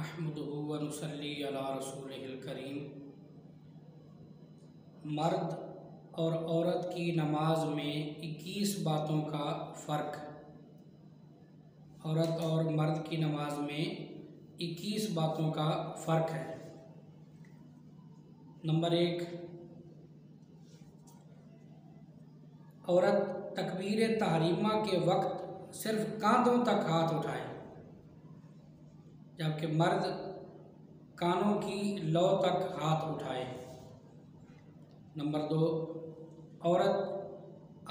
नहमदुहु व नुसल्ली अला रसूलिहिल करीम। मर्द और औरत की नमाज में 21 बातों का फ़र्क। औरत और मर्द की नमाज में 21 बातों का फ़र्क है। नंबर 1, औरत तकबीर तहरीमा के वक्त सिर्फ कांधों तक हाथ उठाए, जबकि मर्द कानों की लौ तक हाथ उठाए। नंबर 2, औरत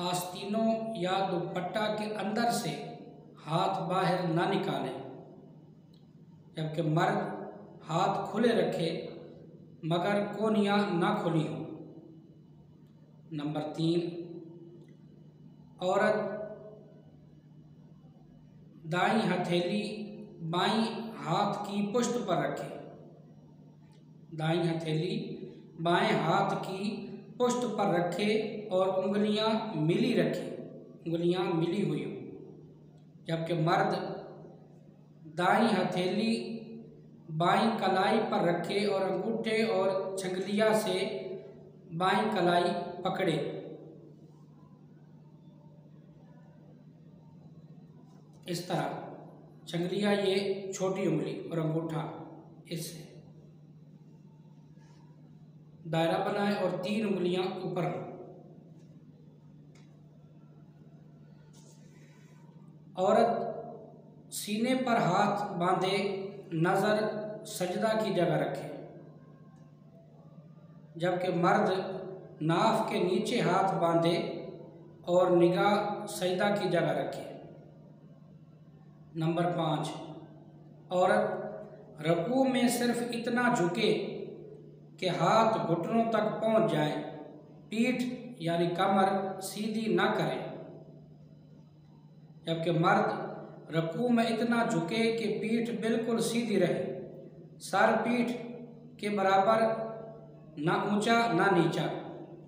आस्तीनों या दुपट्टा के अंदर से हाथ बाहर ना निकाले, जबकि मर्द हाथ खुले रखे मगर कोनियाँ ना खुली हों। नंबर 3, औरत दाईं हथेली बाईं हाथ की पुष्ट पर रखे। दाईं हथेली बाएं हाथ की पुष्ट पर रखे और उंगलियां मिली रखे, उंगलियां मिली हुई हो, जबकि मर्द दाईं हथेली बाईं कलाई पर रखे और अंगूठे और छंगलिया से बाईं कलाई पकड़े। इस तरह छंगलिया ये छोटी उंगली और अंगूठा इससे दायरा बनाए और 3 उंगलियां ऊपर हों। औरत सीने पर हाथ बांधे नज़र सजदा की जगह रखे, जबकि मर्द नाफ के नीचे हाथ बांधे और निगाह सजदा की जगह रखे। नंबर 5, औरत रुकू में सिर्फ इतना झुके कि हाथ घुटनों तक पहुंच जाए, पीठ यानी कमर सीधी ना करे, जबकि मर्द रुकू में इतना झुके कि पीठ बिल्कुल सीधी रहे, सर पीठ के बराबर ना ऊंचा ना नीचा,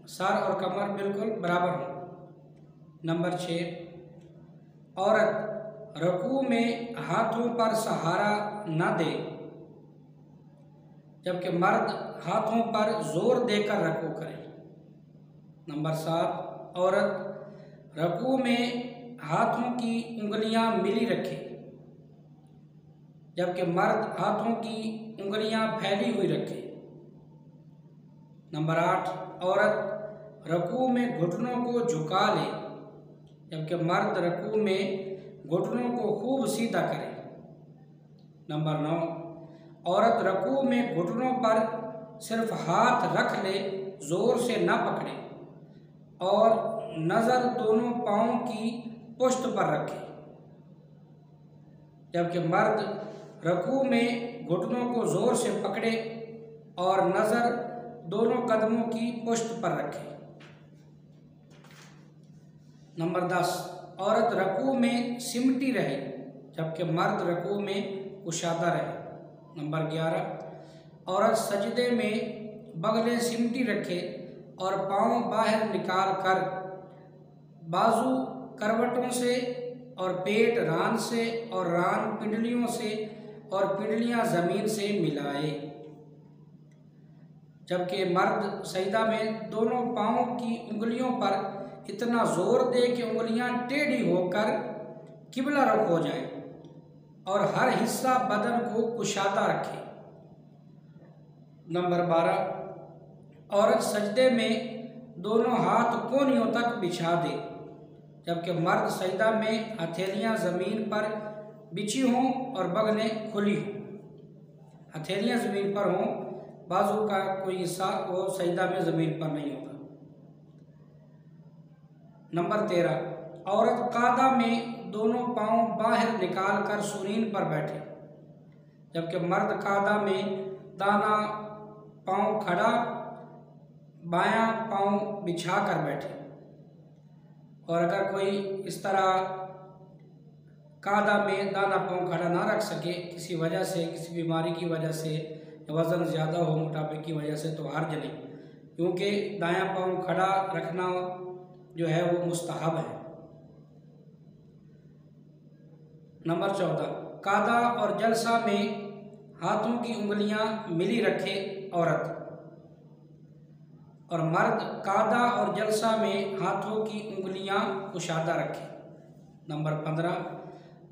सर और कमर बिल्कुल बराबर हो। नंबर 6, औरत रुकू में हाथों पर सहारा ना दे, जबकि मर्द हाथों पर जोर देकर रुकू करे। नंबर 7, औरत रुकू में हाथों की उंगलियां मिली रखे, जबकि मर्द हाथों की उंगलियां फैली हुई रखे। नंबर 8, औरत रुकू में घुटनों को झुका ले, जबकि मर्द रुकू में घुटनों को खूब सीधा करे। नंबर 9, औरत रुकू में घुटनों पर सिर्फ हाथ रख ले, जोर से न पकड़े और नज़र दोनों पाँवों की पुष्ट पर रखे, जबकि मर्द रुकू में घुटनों को जोर से पकड़े और नज़र दोनों कदमों की पुष्ट पर रखे। नंबर 10, औरत रुकू में सिमटी रहे, जबकि मर्द रुकू में कुशादा रहे। नंबर 11, औरत सजदे में बगलें सिमटी रखे और पाँव बाहर निकाल कर बाजू करवटों से और पेट रान से और रान पिंडलियों से और पिंडलियाँ ज़मीन से मिलाए, जबकि मर्द सजदा में दोनों पाँवों की उंगलियों पर इतना जोर दे कि उंगलियां टेढ़ी होकर किबला रुख हो जाए और हर हिस्सा बदन को कुशादा रखे। नंबर 12, औरत सजदे में दोनों हाथ कोहनियों तक बिछा दे, जबकि मर्द सजदा में हथेलियां ज़मीन पर बिछी हों और बगलें खुली हों। हथेलियां ज़मीन पर हों, बाजू का कोई हिस्सा वो सजदा में ज़मीन पर नहीं होगा। नंबर 13, औरत कादा में दोनों पाँव बाहर निकाल कर सुरीन पर बैठे, जबकि मर्द कादा में दाना पाँव खड़ा बायां पाँव बिछा कर बैठे। और अगर कोई इस तरह कादा में दाना पाँव खड़ा ना रख सके किसी वजह से, किसी बीमारी की वजह से, वज़न ज़्यादा हो, मोटापे की वजह से, तो हर्ज नहीं, क्योंकि दायां पाँव खड़ा रखना जो है वो मुस्तहब है। नंबर 14, कादा और जलसा में हाथों की उंगलियां मिली रखे औरत, और मर्द कादा और जलसा में हाथों की उंगलियां कुशादा रखे। नंबर 15,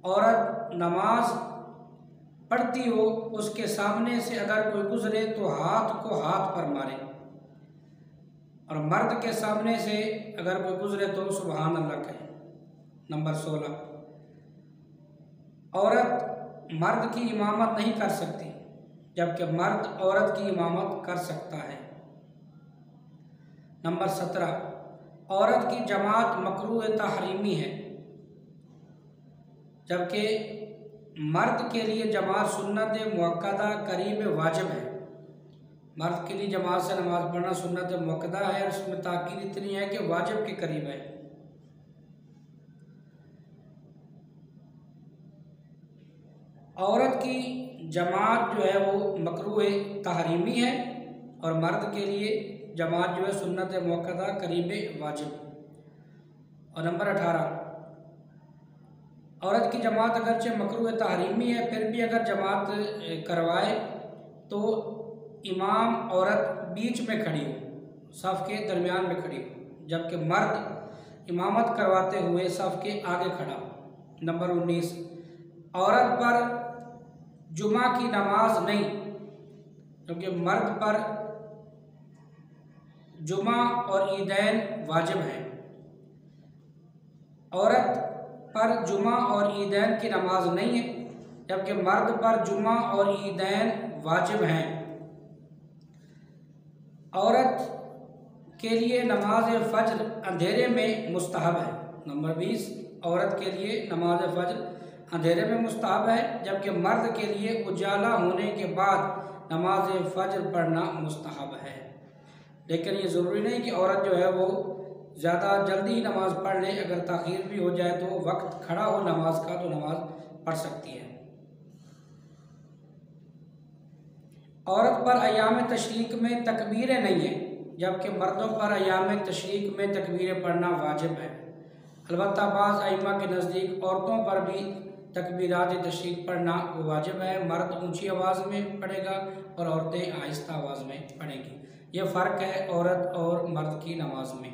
औरत नमाज पढ़ती हो, उसके सामने से अगर कोई गुजरे तो हाथ को हाथ पर मारे, और मर्द के सामने से अगर कोई गुजरे तो सुभान अल्लाह कहे। नंबर 16, औरत मर्द की इमामत नहीं कर सकती, जबकि मर्द औरत की इमामत कर सकता है। नंबर 17, औरत की जमात मकरूह तहरीमी है, जबकि मर्द के लिए जमात सुन्नत मुअक्कदा करीब वाजिब है। मर्द के लिए जमात से नमाज पढ़ना सुन्नत मुअक्कदा है, और उसमें ताकीद इतनी है कि वाजिब के करीब है। औरत की जमात जो है वो मकरूह तहरीमी है, और मर्द के लिए जमात जो है सुन्नत मुअक्कदा करीब वाजिब। और नंबर 18, औरत की जमात अगरचे मकरूह तहरीमी है, फिर भी अगर जमात करवाए तो इमाम औरत बीच में खड़ी हो, सफ़ के दरमियान में खड़ी हो, जबकि मर्द इमामत करवाते हुए सफ़ के आगे खड़ा हो। नंबर 19, औरत पर जुमा की नमाज नहीं, क्योंकि मर्द पर जुमा और ईदैन वाजिब हैं। औरत पर जुमा और ईदैन की नमाज नहीं है, जबकि मर्द पर जुमा और ईदैन वाजिब हैं। औरत के लिए नमाज फ़ज्र अंधेरे में मुस्तहब है। नंबर 20, औरत के लिए नमाज फ़ज्र अंधेरे में मुस्तहब है, जबकि मर्द के लिए उजाला होने के बाद नमाज फ़ज्र पढ़ना मुस्तहब है। लेकिन ये ज़रूरी नहीं कि औरत जो है वो ज़्यादा जल्दी ही नमाज़ पढ़ ले, अगर ताख़ीर भी हो जाए तो वक्त खड़ा हो नमाज का तो नमाज पढ़ सकती है। औरत पर अयाम तशरीक में तकबीरें नहीं हैं, जबकि मर्दों पर अयाम तशरीक में तकबीरें पढ़ना वाजिब है। अलबत्ता बाज़ अइम्मा के नज़दीक औरतों पर भी तकबीरात तशरीक पढ़ना वाजिब है। मर्द ऊंची आवाज़ में पढ़ेगा और औरतें आहिस्ता आवाज़ में पढ़ेंगी। यह फ़र्क है औरत और मर्द की नमाज में।